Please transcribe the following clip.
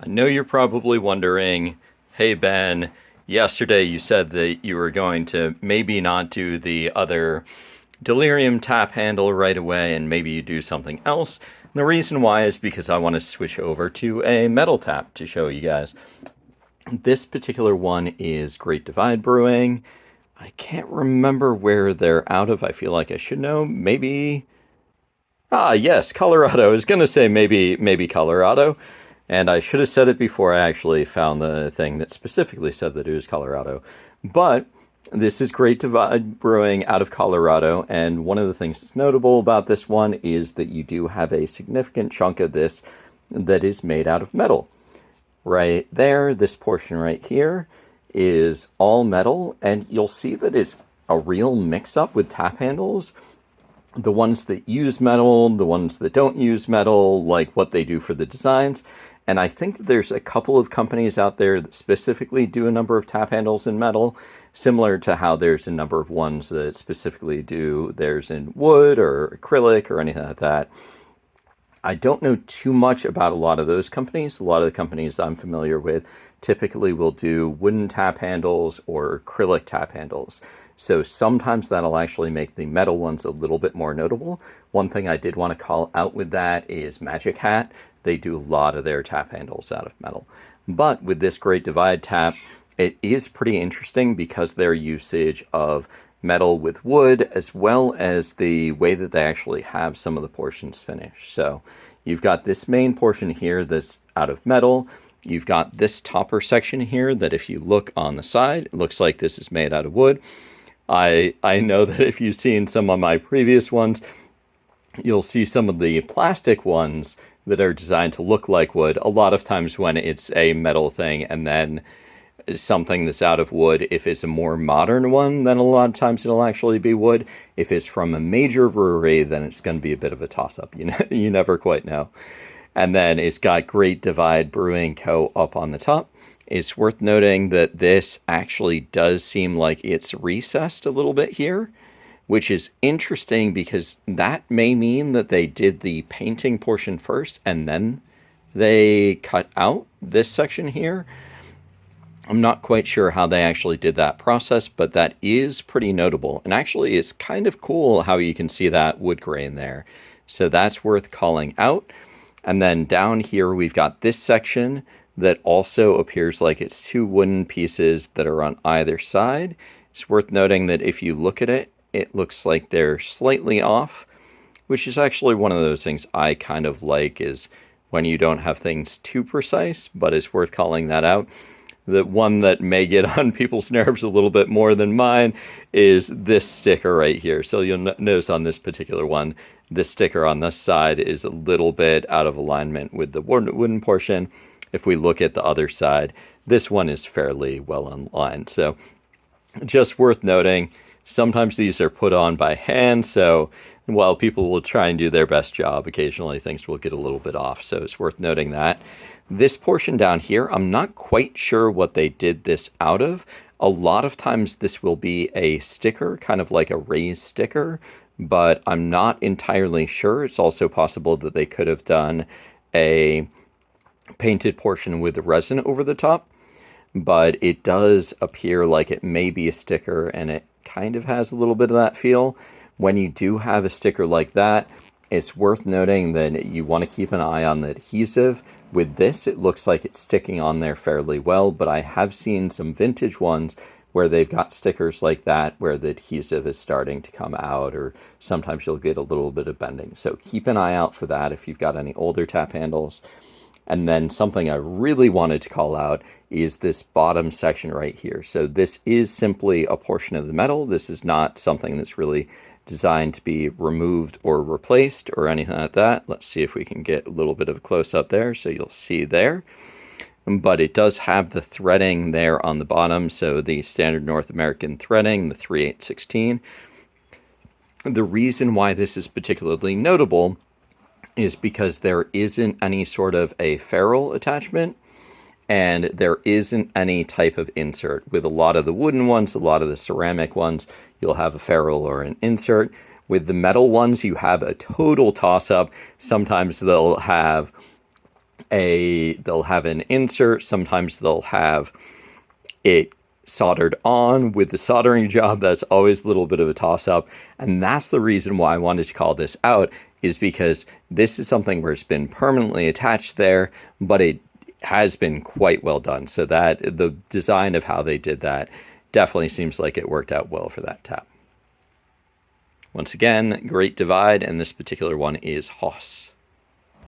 I know you're probably wondering, hey Ben, yesterday you said that you were going to maybe not do the other Delirium tap handle right away and maybe you do something else. And the reason why is because I want to switch over to a metal tap to show you guys. This particular one is Great Divide Brewing. I can't remember where they're out of. I feel like I should know. Maybe. Ah, yes, Colorado. I was going to say maybe Colorado. And I should have said it before I actually found the thing that specifically said that it was Colorado. But this is Great Divide Brewing out of Colorado. And one of the things that's notable about this one is that you do have a significant chunk of this that is made out of metal. Right there, this portion right here is all metal. And you'll see that it's a real mix up with tap handles, the ones that use metal, the ones that don't use metal, like what they do for the designs. And I think there's a couple of companies out there that specifically do a number of tap handles in metal, similar to how there's a number of ones that specifically do theirs in wood or acrylic or anything like that. I don't know too much about a lot of those companies. A lot of the companies I'm familiar with typically will do wooden tap handles or acrylic tap handles. So sometimes that'll actually make the metal ones a little bit more notable. One thing I did want to call out with that is Magic Hat. They do a lot of their tap handles out of metal. But with this Great Divide tap, it is pretty interesting because their usage of metal with wood, as well as the way that they actually have some of the portions finished. So you've got this main portion here that's out of metal. You've got this topper section here that if you look on the side, it looks like this is made out of wood. I know that if you've seen some of my previous ones, you'll see some of the plastic ones that are designed to look like wood. A lot of times when it's a metal thing and then something that's out of wood, if it's a more modern one, then a lot of times it'll actually be wood. If it's from a major brewery, then it's going to be a bit of a toss-up. You never quite know. And then it's got Great Divide Brewing Co. up on the top. It's worth noting that this actually does seem like it's recessed a little bit here, which is interesting because that may mean that they did the painting portion first and then they cut out this section here. I'm not quite sure how they actually did that process, but that is pretty notable. And actually, it's kind of cool how you can see that wood grain there. So that's worth calling out. And then down here, we've got this section that also appears like it's two wooden pieces that are on either side. It's worth noting that if you look at it, it looks like they're slightly off, which is actually one of those things I kind of like, is when you don't have things too precise, but it's worth calling that out. The one that may get on people's nerves a little bit more than mine is this sticker right here. So you'll notice on this particular one, this sticker on this side is a little bit out of alignment with the wooden portion. If we look at the other side, this one is fairly well aligned. So just worth noting, sometimes these are put on by hand. So while people will try and do their best job, occasionally things will get a little bit off. So it's worth noting that. This portion down here, I'm not quite sure what they did this out of. A lot of times this will be a sticker, kind of like a raised sticker, but I'm not entirely sure. It's also possible that they could have done a painted portion with resin over the top, but it does appear like it may be a sticker, and it kind of has a little bit of that feel. When you do have a sticker like that, it's worth noting that you want to keep an eye on the adhesive. With this, it looks like it's sticking on there fairly well, but I have seen some vintage ones where they've got stickers like that where the adhesive is starting to come out, or sometimes you'll get a little bit of bending. So keep an eye out for that if you've got any older tap handles. And then something I really wanted to call out is this bottom section right here. So this is simply a portion of the metal. This is not something that's really designed to be removed or replaced or anything like that. Let's see if we can get a little bit of a close-up there, so you'll see there. But it does have the threading there on the bottom, so the standard North American threading, the 3816. The reason why this is particularly notable is because there isn't any sort of a ferrule attachment, and there isn't any type of insert. With a lot of the wooden ones, a lot of the ceramic ones, you'll have a ferrule or an insert. With the metal ones, you have a total toss-up. Sometimes they'll have they'll have an insert. Sometimes they'll have it soldered on with the soldering job. That's always a little bit of a toss up. And that's the reason why I wanted to call this out, is because this is something where it's been permanently attached there, but it has been quite well done. So that the design of how they did that definitely seems like it worked out well for that tap. Once again, great divide, and this particular one is Hoss.